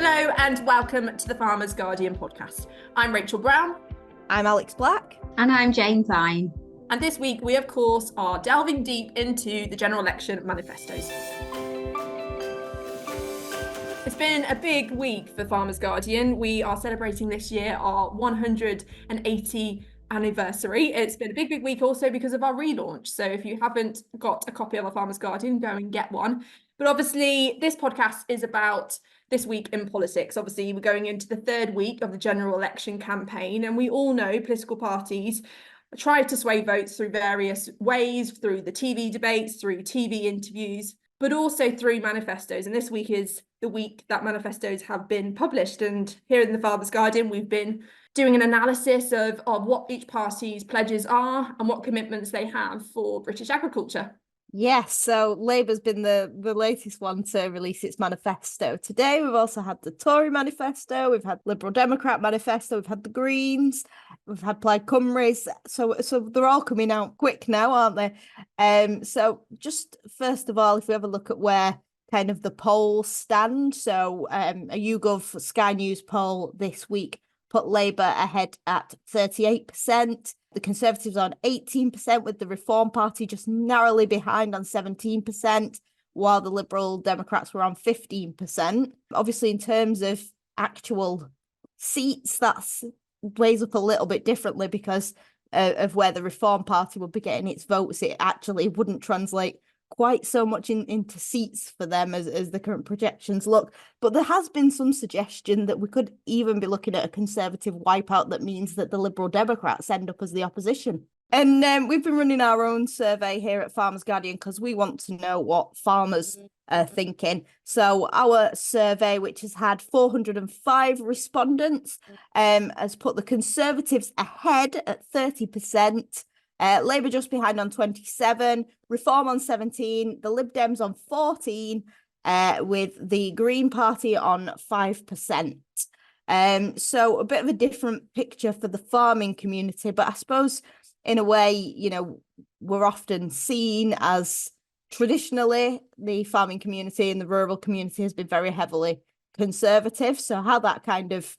Hello and welcome to the Farmers Guardian podcast. I'm Rachel Brown. I'm Alex Black. And I'm Jane Vine. And this week we, of course, are delving deep into the general election manifestos. It's been a big week for Farmers Guardian. We are celebrating this year our 180th anniversary. It's been a big week also because of our relaunch. So if you haven't got a copy of our Farmers Guardian, go and get one. But obviously, this podcast is about this week in politics. Obviously, we're going into the third week of the general election campaign, and we all know political parties try to sway votes through various ways, through the TV debates, through TV interviews, but also through manifestos. And this week is the week that manifestos have been published. And here in the Farmers Guardian, we've been doing an analysis of what each party's pledges are and what commitments they have for British agriculture. Yes, so Labour's been the latest one to release its manifesto. Today we've also had the Tory manifesto, we've had Liberal Democrat manifesto, we've had the Greens, we've had Plaid Cymru's, so they're all coming out quick now, aren't they? So just first of all, if we have a look at where kind of the polls stand, so a YouGov Sky News poll this week put Labour ahead at 38%. The Conservatives on 18%, with the Reform Party just narrowly behind on 17%, while the Liberal Democrats were on 15%. Obviously, in terms of actual seats, that's weighs up a little bit differently because of where the Reform Party would be getting its votes. It actually wouldn't translate quite so much into seats for them as the current projections look. But there has been some suggestion that we could even be looking at a Conservative wipeout that means that the Liberal Democrats end up as the opposition. And we've been running our own survey here at Farmers Guardian because we want to know what farmers are thinking. So our survey, which has had 405 respondents, has put the Conservatives ahead at 30%. Labour just behind on 27, Reform on 17, the Lib Dems on 14, with the Green Party on 5%. So a bit of a different picture for the farming community, but I suppose in a way, you know, we're often seen as traditionally the farming community and the rural community has been very heavily conservative. So how that kind of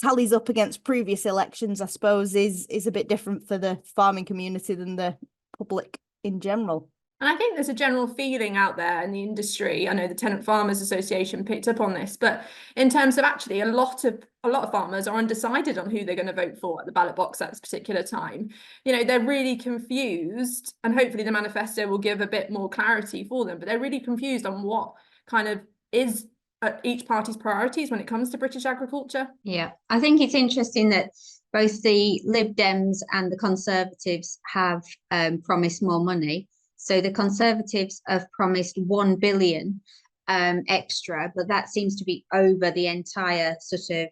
tallies up against previous elections, I suppose, is a bit different for the farming community than the public in general. And I think there's a general feeling out there in the industry. I know the Tenant Farmers Association picked up on this, but in terms of actually a lot of farmers are undecided on who they're going to vote for at the ballot box at this particular time. You know, they're really confused, and hopefully the manifesto will give a bit more clarity for them, but they're really confused on what kind of is each party's priorities when it comes to British agriculture. Yeah, I think it's interesting that both the Lib Dems and the Conservatives have promised more money. So the Conservatives have promised 1 billion extra, but that seems to be over the entire sort of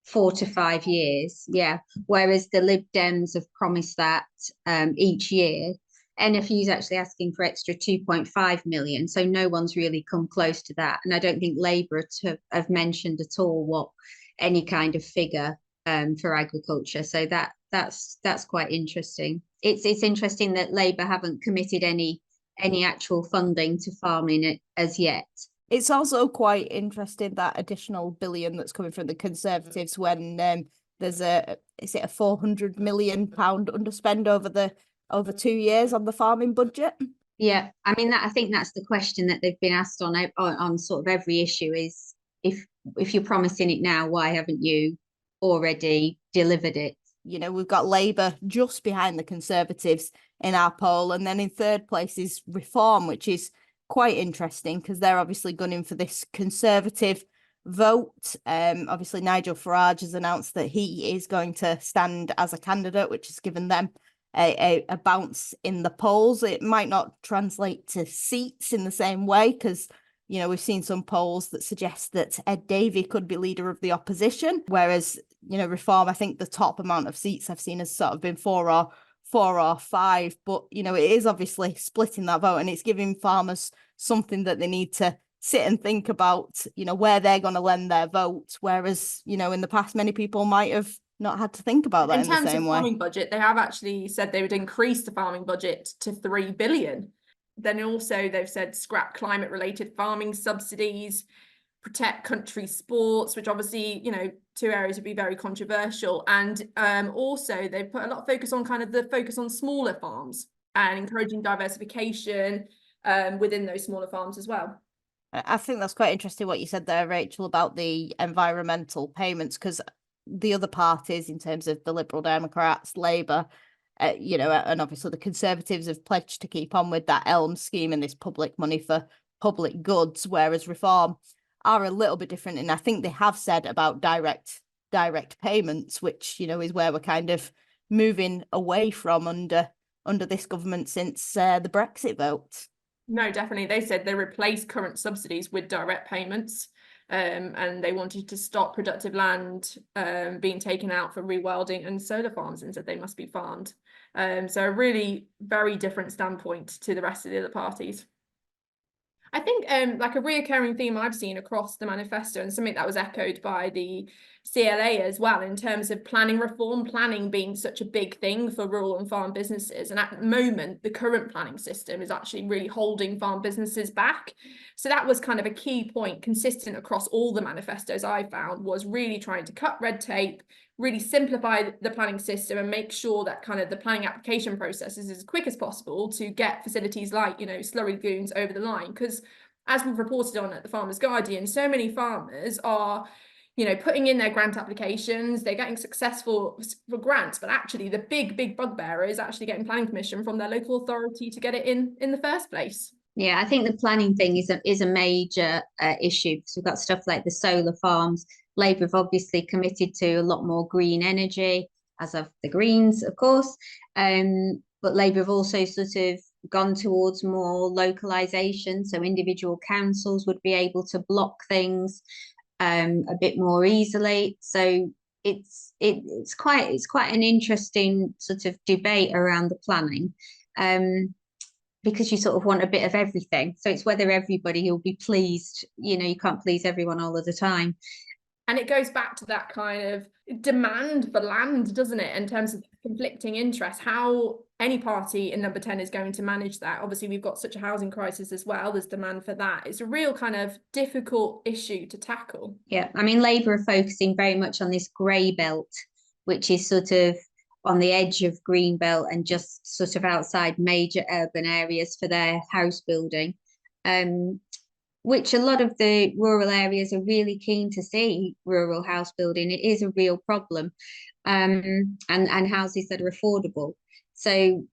4 to 5 years. Yeah, whereas the Lib Dems have promised that each year. NFU is actually asking for extra 2.5 million, so no one's really come close to that. And I don't think Labour have mentioned at all what any kind of figure for agriculture. So that's quite interesting. It's interesting that Labour haven't committed any actual funding to farming as yet. It's also quite interesting that additional billion that's coming from the Conservatives when there's a 400 million pound underspend over 2 years on the farming budget. Yeah, I mean, I think that's the question that they've been asked on sort of every issue is if you're promising it now, why haven't you already delivered it? You know, we've got Labour just behind the Conservatives in our poll, and then in third place is Reform, which is quite interesting because they're obviously gunning for this Conservative vote. Obviously Nigel Farage has announced that he is going to stand as a candidate, which has given them a bounce in the polls. It might not translate to seats in the same way because, you know, we've seen some polls that suggest that Ed Davey could be leader of the opposition, whereas, you know, Reform, I think the top amount of seats I've seen has sort of been four or five, but, you know, it is obviously splitting that vote and it's giving farmers something that they need to sit and think about, you know, where they're going to lend their vote, whereas, you know, in the past many people might have not had to think about that in the same way. In terms of farming budget, they have actually said they would increase the farming budget to 3 billion. Then also they've said scrap climate related farming subsidies, protect country sports, which obviously, you know, two areas would be very controversial. And also they've put a lot of focus on kind of the focus on smaller farms and encouraging diversification within those smaller farms as well. I think that's quite interesting what you said there, Rachel, about the environmental payments, because the other parties, in terms of the Liberal Democrats, Labour, you know, and obviously the Conservatives have pledged to keep on with that ELM scheme and this public money for public goods, whereas Reform are a little bit different. And I think they have said about direct payments, which, you know, is where we're kind of moving away from under this government since the Brexit vote. No, definitely. They said they replaced current subsidies with direct payments, and they wanted to stop productive land being taken out for rewilding and solar farms, and said they must be farmed. So a really very different standpoint to the rest of the other parties. I think like a reoccurring theme I've seen across the manifesto, and something that was echoed by the CLA as well, in terms of planning reform, planning being such a big thing for rural and farm businesses. And at the moment, the current planning system is actually really holding farm businesses back. So that was kind of a key point consistent across all the manifestos I found, was really trying to cut red tape, really simplify the planning system and make sure that kind of the planning application process is as quick as possible to get facilities like, you know, slurry lagoons over the line. Because as we've reported on at the Farmers Guardian, so many farmers are, you know, putting in their grant applications, they're getting successful for grants, but actually the big bugbear is actually getting planning permission from their local authority to get it in the first place. Yeah, I think the planning thing is a major issue, because we've got stuff like the solar farms. Labour have obviously committed to a lot more green energy, as have the Greens, of course. But Labour have also sort of gone towards more localisation, so individual councils would be able to block things a bit more easily. So it's quite an interesting sort of debate around the planning. Because you sort of want a bit of everything. So it's whether everybody will be pleased. You know, you can't please everyone all of the time. And it goes back to that kind of demand for land, doesn't it, in terms of conflicting interests, how any party in number 10 is going to manage that. Obviously, we've got such a housing crisis as well. There's demand for that. It's a real kind of difficult issue to tackle. Yeah, I mean, Labour are focusing very much on this grey belt, which is sort of on the edge of Greenbelt and just sort of outside major urban areas for their house building, which a lot of the rural areas are really keen to see rural house building. It is a real problem, and houses that are affordable. So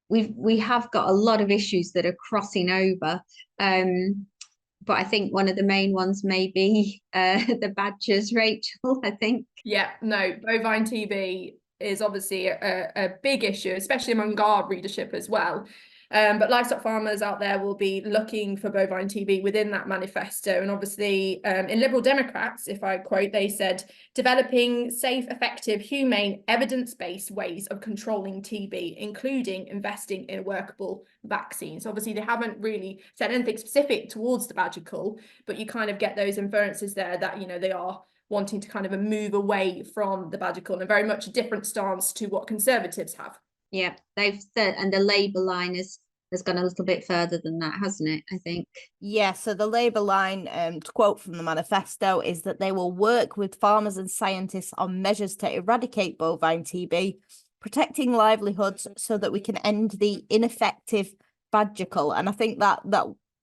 we have got a lot of issues that are crossing over. But I think one of the main ones may be the badgers, Rachel, I think. Yeah, no, bovine TB is obviously a big issue, especially among our readership as well. But livestock farmers out there will be looking for bovine TB within that manifesto. And obviously in Liberal Democrats, if I quote, they said, developing safe, effective, humane, evidence-based ways of controlling TB, including investing in workable vaccines. Obviously, they haven't really said anything specific towards the badger cull, but you kind of get those inferences there that, you know, they are wanting to kind of move away from the badger cull, and very much a different stance to what Conservatives have. Yeah, they've said, and the Labour line has gone a little bit further than that, hasn't it, I think? Yeah, so the Labour line, to quote from the manifesto, is that they will work with farmers and scientists on measures to eradicate bovine TB, protecting livelihoods so that we can end the ineffective badger cull. And I think that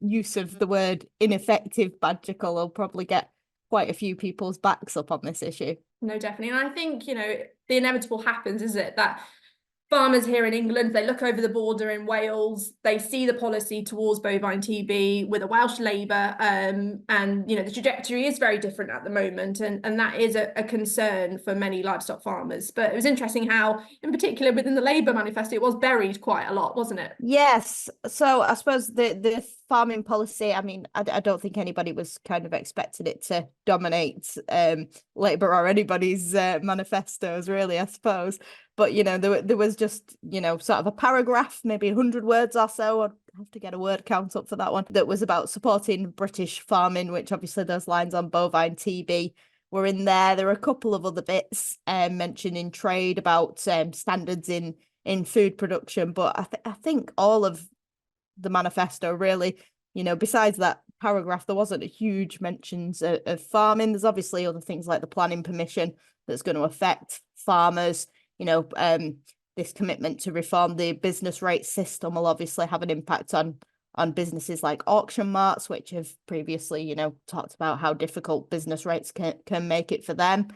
use of the word ineffective badger cull will probably get quite a few people's backs up on this issue. No, definitely. And I think, you know, the inevitable happens, is it, that farmers here in England, they look over the border in Wales, they see the policy towards bovine TB with a Welsh Labour, and, you know, the trajectory is very different at the moment, and that is a concern for many livestock farmers. But it was interesting how, in particular within the Labour manifesto, it was buried quite a lot, wasn't it? Yes, so I suppose the farming policy, I mean, I don't think anybody was kind of expecting it to dominate Labour or anybody's manifestos, really, I suppose. But, you know, there was just, you know, sort of a paragraph, maybe 100 words or so. I'd have to get a word count up for that one, that was about supporting British farming, which obviously those lines on bovine TB were in there. There were a couple of other bits mentioning trade, about standards in food production. But I think all of the manifesto really, you know, besides that paragraph, there wasn't a huge mentions of farming. There's obviously other things like the planning permission that's going to affect farmers. This commitment to reform the business rate system will obviously have an impact on businesses like auction marts, which have previously, talked about how difficult business rates can make it for them.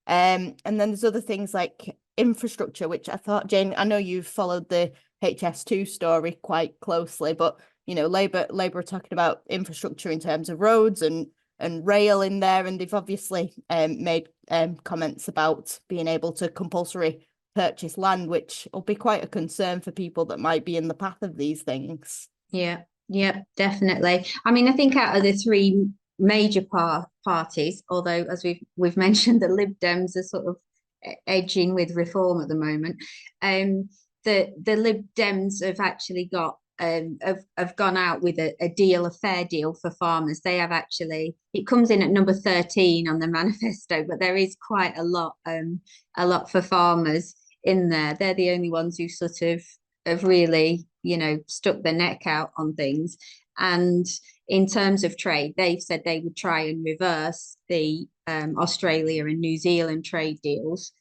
And then there's other things like infrastructure, which I thought, Jane, I know you've followed the HS2 story quite closely, but Labour are talking about infrastructure in terms of roads and rail in there, and they've obviously made comments about being able to compulsory purchase land, which will be quite a concern for people that might be in the path of these things. Yeah, definitely. I mean, I think out of the three major parties, although as we've mentioned, the Lib Dems are sort of edging with reform at the moment. The Lib Dems have actually got have gone out with a fair deal for farmers. They have actually, it comes in at number 13 on the manifesto, but there is quite a lot for farmers in there. They're the only ones who sort of have really, stuck their neck out on things. And in terms of trade, they've said they would try and reverse the Australia and New Zealand trade deals,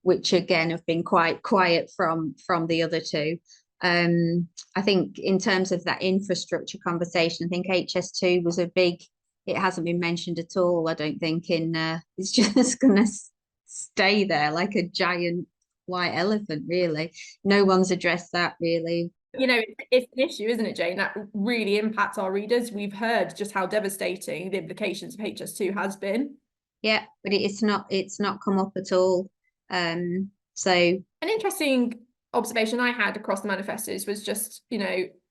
which again have been quite quiet from the other two. I think in terms of that infrastructure conversation, I think HS2 was it hasn't been mentioned at all, I don't think, it's just going to stay there like a giant white elephant, really. No one's addressed that, really. It's an issue, isn't it, Jane, that really impacts our readers. We've heard just how devastating the implications of HS2 has been. Yeah, but it's not come up at all. So an interesting observation I had across the manifestos was just,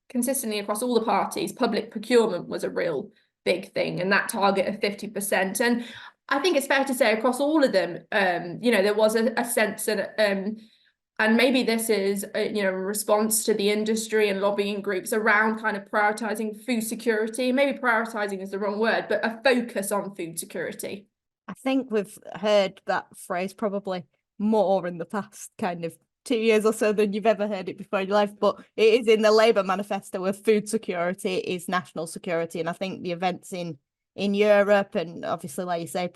consistently across all the parties, public procurement was a real big thing, and that target of 50%. And I think it's fair to say across all of them, there was a sense that, and maybe this is, in response to the industry and lobbying groups around kind of prioritizing food security. Maybe prioritizing is the wrong word, but a focus on food security. I think we've heard that phrase probably more in the past kind of 2 years or so than you've ever heard it before in your life, but it is in the Labour manifesto where food security is national security. And I think the events in Europe, and obviously, like you say,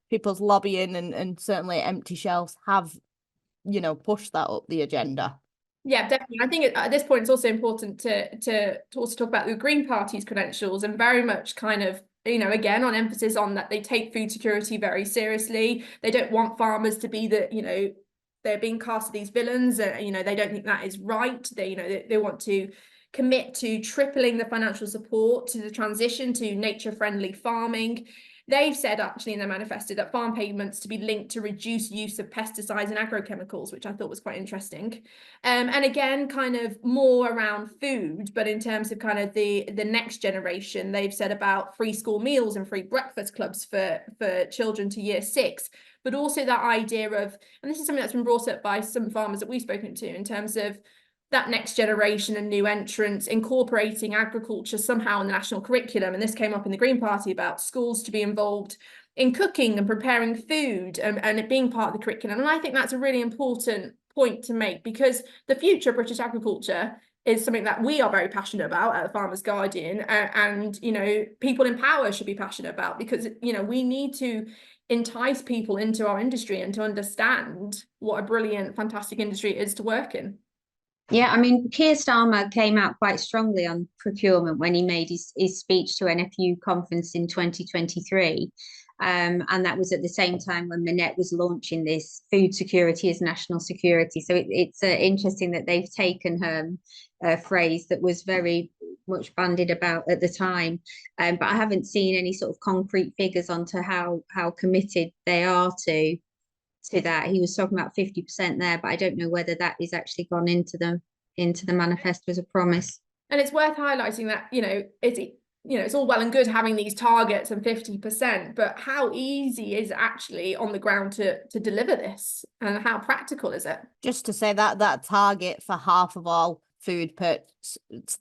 people's lobbying and certainly empty shelves have, pushed that up the agenda. Yeah, definitely. I think at this point, it's also important to also talk about the Green Party's credentials, and very much kind of, again, on emphasis on that they take food security very seriously. They don't want farmers to be they're being cast as these villains. They don't think that is right. They want to commit to tripling the financial support to the transition to nature-friendly farming. They've said actually in their manifesto that farm payments to be linked to reduced use of pesticides and agrochemicals, which I thought was quite interesting. And again, kind of more around food, but in terms of kind of the next generation, they've said about free school meals and free breakfast clubs for children to year 6, but also that idea of, and this is something that's been brought up by some farmers that we've spoken to, in terms of that next generation and new entrants incorporating agriculture somehow in the national curriculum. And this came up in the Green Party about schools to be involved in cooking and preparing food, and it being part of the curriculum. And I think that's a really important point to make, because the future of British agriculture is something that we are very passionate about at the Farmers Guardian, and people in power should be passionate about, because we need to entice people into our industry and to understand what a brilliant, fantastic industry it is to work in. Yeah, I mean, Keir Starmer came out quite strongly on procurement when he made his speech to NFU conference in 2023. And that was at the same time when Minette was launching this food security as national security. So it's interesting that they've taken her phrase that was very much bandied about at the time. But I haven't seen any sort of concrete figures onto how committed they are to that. He was talking about 50% there, but I don't know whether that is actually gone into the manifesto as a promise. And it's worth highlighting that it's all well and good having these targets and 50%, but how easy is it actually on the ground to deliver this, and how practical is it? Just to say that target for half of all food purchase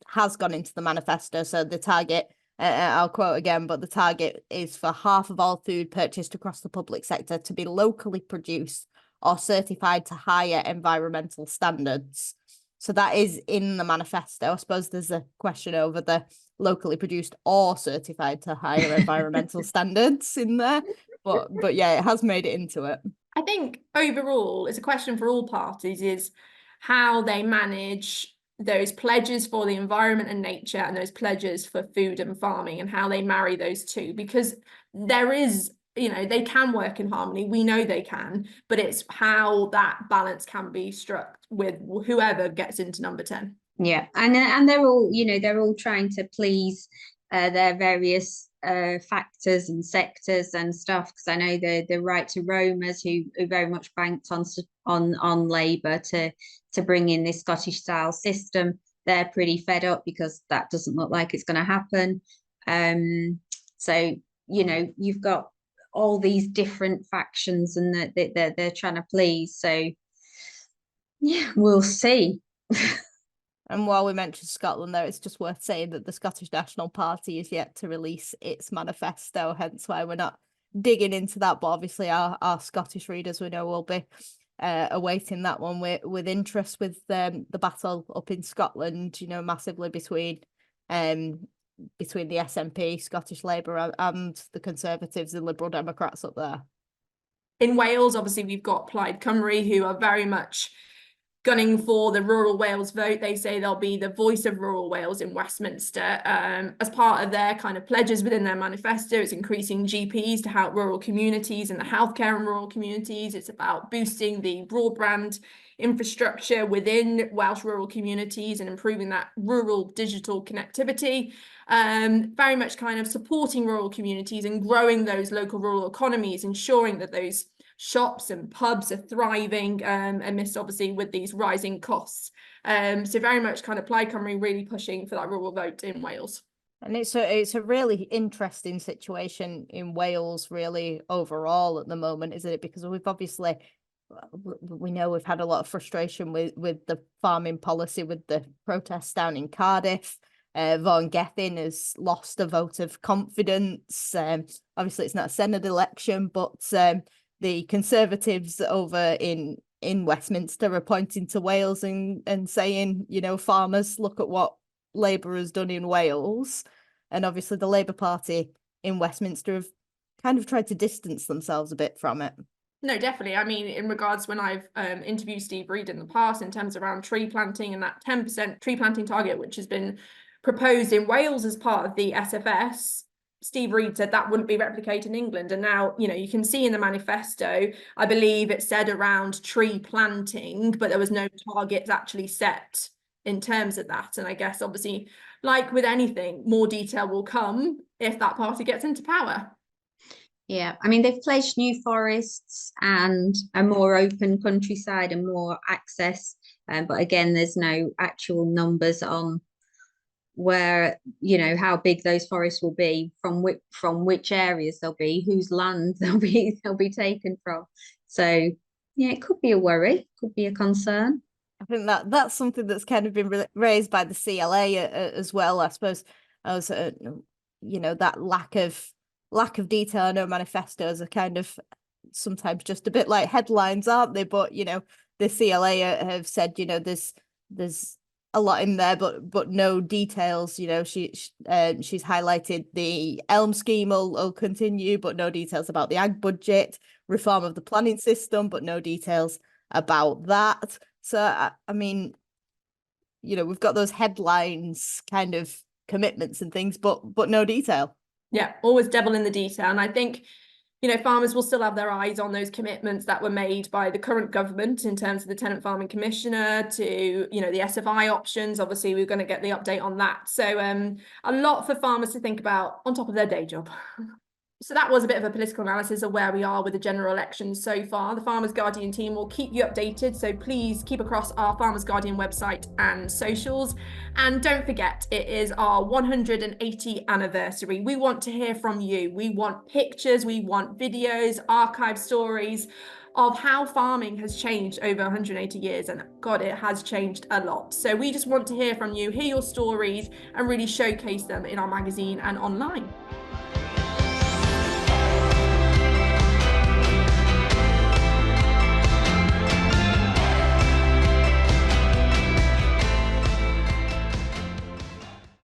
has gone into the manifesto. So the target, I'll quote again, but the target is for half of all food purchased across the public sector to be locally produced or certified to higher environmental standards. So that is in the manifesto. I suppose there's a question over the locally produced or certified to higher environmental standards in there. But yeah, it has made it into it. I think overall, it's a question for all parties, is how they manage those pledges for the environment and nature and those pledges for food and farming, and how they marry those two, because there is, they can work in harmony. We know they can, but it's how that balance can be struck with whoever gets into number 10. Yeah, and they're all trying to please their various factors and sectors and stuff, because I know the right to roamers who very much banked on Labour to bring in this Scottish style system. They're pretty fed up because that doesn't look like it's going to happen. So you've got all these different factions and that they're trying to please. So yeah, we'll see. And while we mentioned Scotland there, it's just worth saying that the Scottish National Party is yet to release its manifesto, hence why we're not digging into that. But obviously our Scottish readers, we know, will be awaiting that one with interest, with the battle up in Scotland, massively between the SNP, Scottish Labour, and the Conservatives and Liberal Democrats up there. In Wales, obviously, we've got Plaid Cymru, who are very much gunning for the rural Wales vote. They say they'll be the voice of rural Wales in Westminster. As part of their kind of pledges within their manifesto, it's increasing GPs to help rural communities and the healthcare in rural communities. It's about boosting the broadband infrastructure within Welsh rural communities and improving that rural digital connectivity. Very much kind of supporting rural communities and growing those local rural economies, ensuring that those shops and pubs are thriving amidst, obviously, with these rising costs. So very much kind of Plaid Cymru really pushing for that rural vote in Wales. And it's a really interesting situation in Wales, really, overall at the moment, isn't it? Because we've obviously, we know we've had a lot of frustration with the farming policy, with the protests down in Cardiff. Vaughan Gething has lost a vote of confidence. Obviously, it's not a Senate election, but the Conservatives over in Westminster are pointing to Wales and saying, farmers, look at what Labour has done in Wales. And obviously the Labour Party in Westminster have kind of tried to distance themselves a bit from it. No, definitely. I mean, in regards, when I've interviewed Steve Reid in the past in terms around tree planting and that 10% tree planting target, which has been proposed in Wales as part of the SFS, Steve Reid said that wouldn't be replicated in England. And now, you can see in the manifesto, I believe it said around tree planting, but there was no targets actually set in terms of that. And I guess, obviously, like with anything, more detail will come if that party gets into power. Yeah, I mean, they've pledged new forests and a more open countryside and more access. But again, there's no actual numbers on where, how big those forests will be, from which areas they'll be, whose land they'll be taken from. So yeah, it could be a worry, could be a concern. I think that's something that's kind of been raised by the CLA as well, I suppose. As that lack of detail. I know manifestos are kind of sometimes just a bit like headlines, aren't they? But the CLA have said there's a lot in there, but no details. She's highlighted the Elm scheme will continue, but no details about the ag budget, reform of the planning system, but no details about that. So I mean, we've got those headlines kind of commitments and things, but no detail. Yeah, always devil in the detail. And I think, farmers will still have their eyes on those commitments that were made by the current government in terms of the Tenant Farming Commissioner to, the SFI options. Obviously, we're going to get the update on that. So a lot for farmers to think about on top of their day job. So that was a bit of a political analysis of where we are with the general elections so far. The Farmers Guardian team will keep you updated, so please keep across our Farmers Guardian website and socials. And don't forget, it is our 180th anniversary. We want to hear from you. We want pictures, we want videos, archive stories of how farming has changed over 180 years. And God, it has changed a lot. So we just want to hear from you, hear your stories, and really showcase them in our magazine and online.